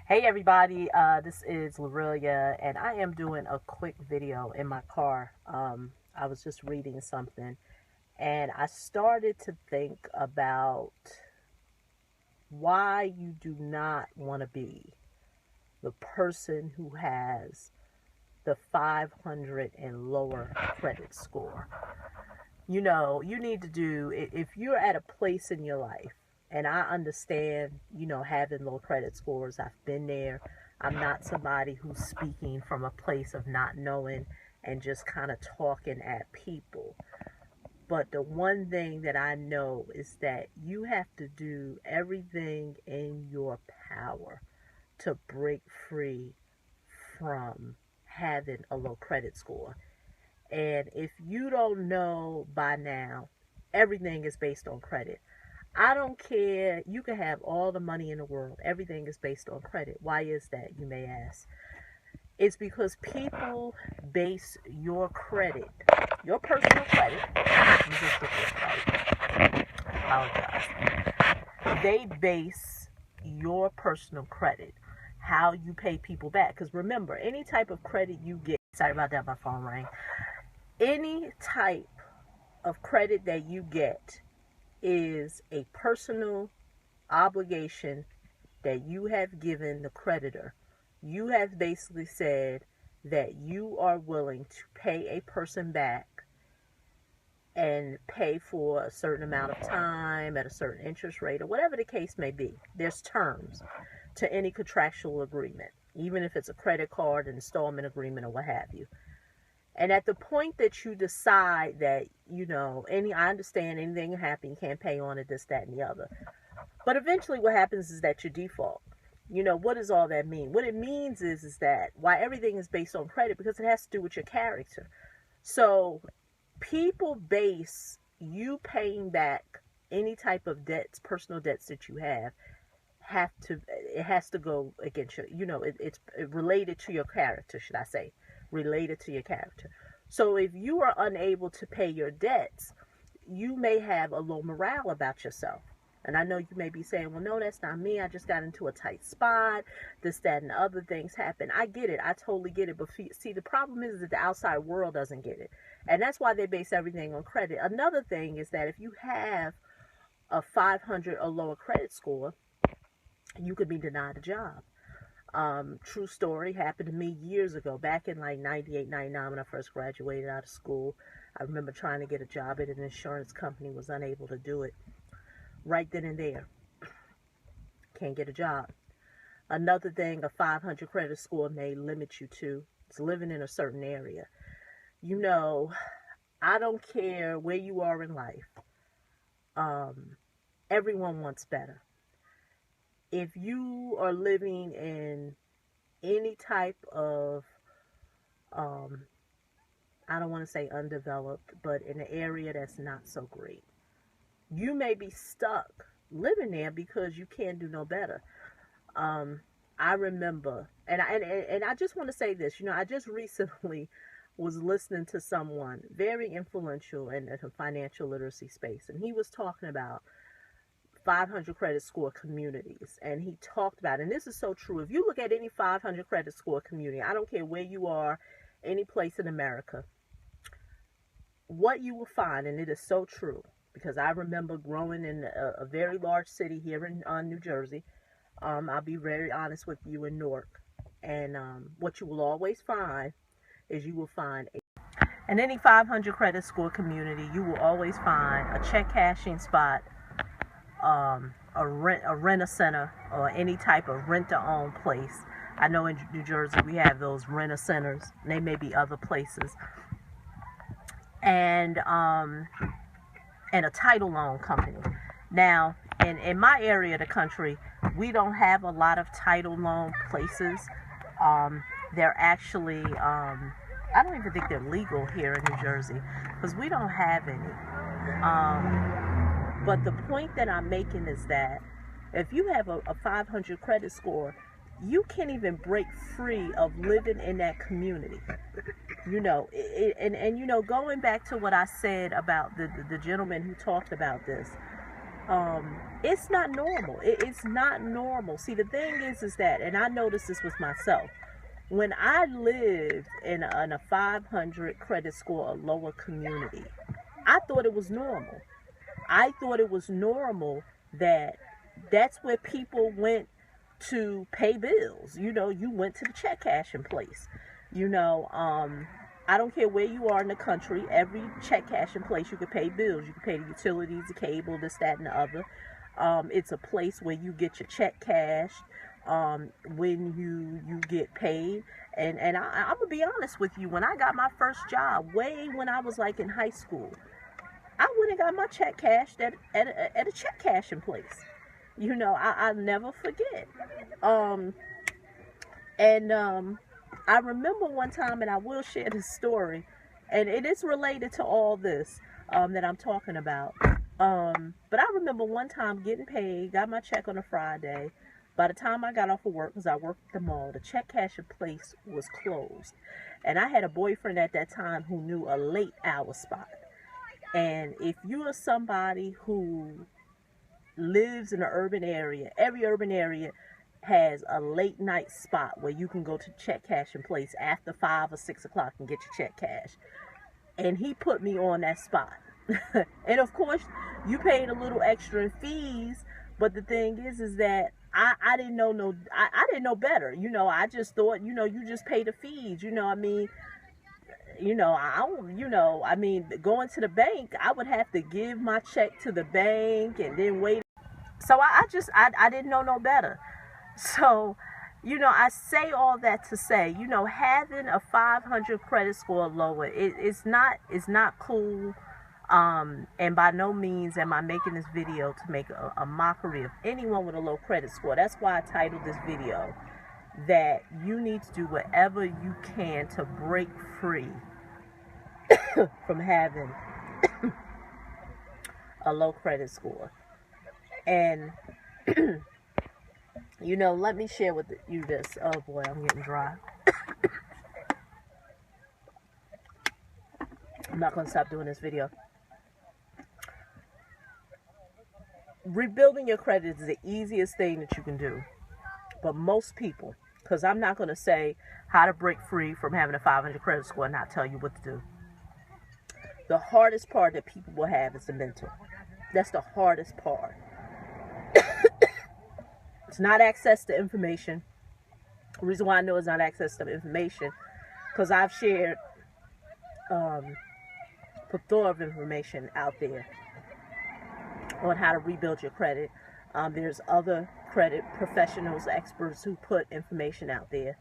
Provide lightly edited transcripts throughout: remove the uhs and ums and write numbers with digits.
Hey everybody, this is Lorelia, and I am doing a quick video in my car. I was just reading something, and I started to think about why you do not want to be the person who has the 500 and lower credit score. You know, you need to do, if you're at a place in your life, and I understand, having low credit scores, I've been there. I'm not somebody who's speaking from a place of not knowing and just kind of talking at people. But the one thing that I know is that you have to do everything in your power to break free from having a low credit score. And if you don't know by now, everything is based on credit. I don't care. You can have all the money in the world. Everything is based on credit. Why is that, you may ask? It's because people base your credit, your personal credit. Let me just get this right. I apologize. They base your personal credit, how you pay people back. Because remember, any type of credit you get, sorry about that, my phone rang. Any type of credit that you get is a personal obligation that you have given the creditor. You have basically said that you are willing to pay a person back and pay for a certain amount of time at a certain interest rate or whatever the case may be. There's terms to any contractual agreement, even if it's a credit card, an installment agreement, or what have you. And at the point that you decide that, I understand anything can happen, you can't pay on it, this, that, and the other. But eventually what happens is that you default. What does all that mean? What it means is that why everything is based on credit, because it has to do with your character. So people base you paying back any type of debts, personal debts that you have it has to go against your, it's related to your character, should I say. Related to your character. So if you are unable to pay your debts, you may have a low morale about yourself. And I know you may be saying, well, no, that's not me. I just got into a tight spot. This, that, and other things happen. I get it. I totally get it. But see, the problem is that the outside world doesn't get it. And that's why they base everything on credit. Another thing is that if you have a 500 or lower credit score, you could be denied a job. True story, happened to me years ago, back in like 98, 99 when I first graduated out of school. I remember trying to get a job at an insurance company, was unable to do it. Right then and there. Can't get a job. Another thing a 500 credit score may limit you to is living in a certain area. I don't care where you are in life. Everyone wants better. If you are living in any type of, I don't want to say undeveloped, but in an area that's not so great, you may be stuck living there because you can't do no better. I remember, and I just want to say this, I just recently was listening to someone very influential in the financial literacy space, and he was talking about 500 credit score communities, and he talked about, and this is so true, if you look at any 500 credit score community, I don't care where you are, any place in America, what you will find, and it is so true, because I remember growing in a very large city here in New Jersey. I'll be very honest with you, in Newark, and what you will always find is you will find in any 500 credit score community, you will always find a check cashing spot, a rent-a-center, or any type of rent-to-own place. I know in New Jersey we have those rent-a-centers, and they may be other places. And a title loan company. Now, in my area of the country, we don't have a lot of title loan places. They're actually, I don't even think they're legal here in New Jersey, because we don't have any. But the point that I'm making is that if you have a 500 credit score, you can't even break free of living in that community. Going back to what I said about the gentleman who talked about this, It's not normal. It's not normal. See, the thing is that, and I noticed this with myself, when I lived in a 500 credit score or lower community, I thought it was normal. I thought it was normal that that's where people went to pay bills. You know, you went to the check cashing place. You know, I don't care where you are in the country, every check cashing place you can pay bills. You can pay the utilities, the cable, this, that, and the other. It's a place where you get your check cashed when you get paid. And I'm going to be honest with you, when I got my first job, way when I was like in high school, I went and got my check cashed at a check cashing place. You know, I'll never forget. I remember one time, and I will share this story, and it is related to all this that I'm talking about. But I remember one time getting paid, got my check on a Friday. By the time I got off of work, because I worked at the mall, the check cashing place was closed. And I had a boyfriend at that time who knew a late hour spot. And if you are somebody who lives in an urban area, every urban area has a late night spot where you can go to check cashing place after 5 or 6 o'clock and get your check cashed. And he put me on that spot. And of course, you paid a little extra in fees, but the thing is that I didn't know I didn't know better. You know, I just thought, you know, you just pay the fees. You know, I mean, going to the bank, I would have to give my check to the bank and then wait. So I didn't know no better. So, you know, I say all that to say, you know, having a 500 credit score or lower, it's not cool. And by no means am I making this video to make a mockery of anyone with a low credit score. That's why I titled this video that you need to do whatever you can to break free from having a low credit score. And you know, let me share with you this. Oh boy, I'm getting dry. I'm not going to stop doing this video. Rebuilding your credit is the easiest thing that you can do. But most people, because I'm not going to say how to break free from having a 500 credit score and not tell you what to do. The hardest part that people will have is the mental. That's the hardest part. It's not access to information. The reason why I know it's not access to information, because I've shared a plethora of information out there on how to rebuild your credit. There's other credit professionals, experts who put information out there.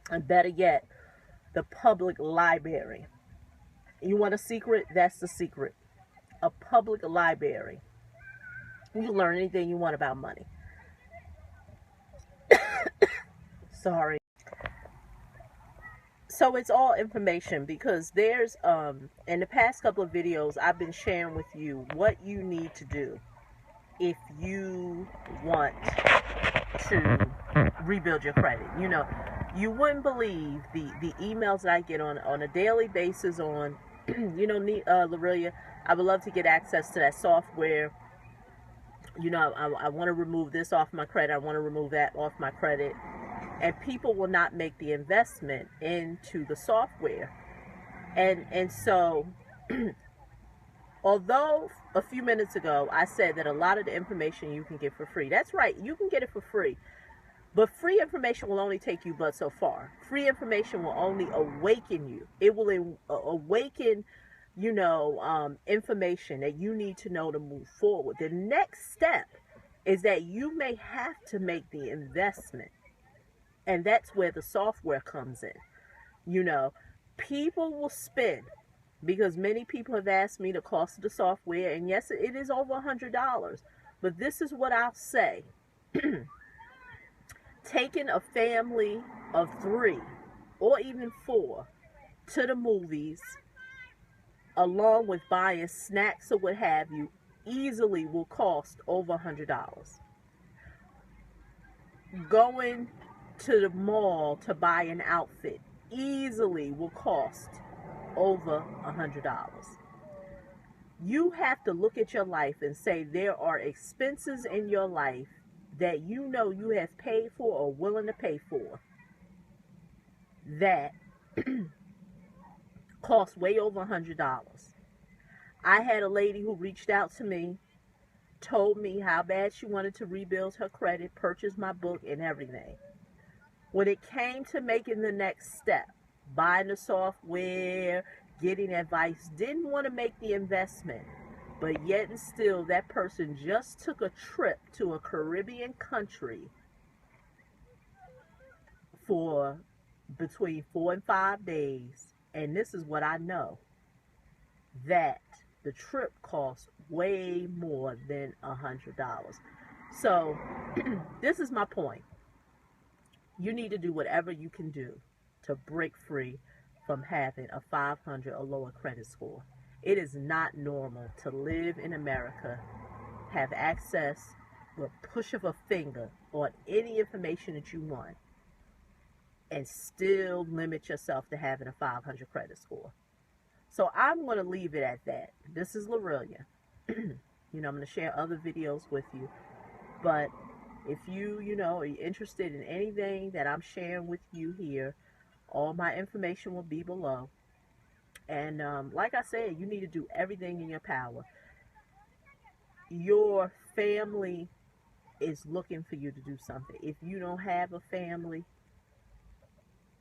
And better yet, the public library. You want a secret? That's the secret. A public library. You can learn anything you want about money. Sorry. So it's all information, because there's in the past couple of videos I've been sharing with you what you need to do if you want to rebuild your credit. You know, you wouldn't believe the emails that I get on a daily basis on, you know, Lorelia, I would love to get access to that software. You know, I want to remove this off my credit. I want to remove that off my credit. And people will not make the investment into the software. And so, although a few minutes ago I said that a lot of the information you can get for free. That's right, you can get it for free. But free information will only take you but so far. Free information will only awaken you. It will awaken, you know, information that you need to know to move forward. The next step is that you may have to make the investment. And that's where the software comes in. You know, people will spend, because many people have asked me the cost of the software, and yes, it is over $100. But this is what I'll say. Taking a family of 3 or even 4 to the movies, along with buying snacks or what have you, easily will cost over $100. Going to the mall to buy an outfit easily will cost over $100. You have to look at your life and say there are expenses in your life that you know you have paid for or willing to pay for that cost way over $100. I had a lady who reached out to me, told me how bad she wanted to rebuild her credit, purchase my book and everything. When it came to making the next step, buying the software, getting advice, didn't want to make the investment, but yet and still that person just took a trip to a Caribbean country for between 4 and 5 days, and this is what I know, that the trip cost way more than $100. So this is my point. You need to do whatever you can do to break free from having a 500 or lower credit score. It is not normal to live in America, have access with push of a finger on any information that you want, and still limit yourself to having a 500 credit score. So I'm going to leave it at that. This is Lorelia. I'm going to share other videos with you. But if you are interested in anything that I'm sharing with you here, all my information will be below. And like I said, you need to do everything in your power. Your family is looking for you to do something. If you don't have a family,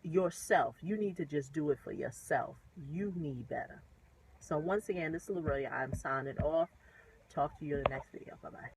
yourself, you need to just do it for yourself. You need better. So once again, this is Lorelia. I'm signing off. Talk to you in the next video. Bye-bye.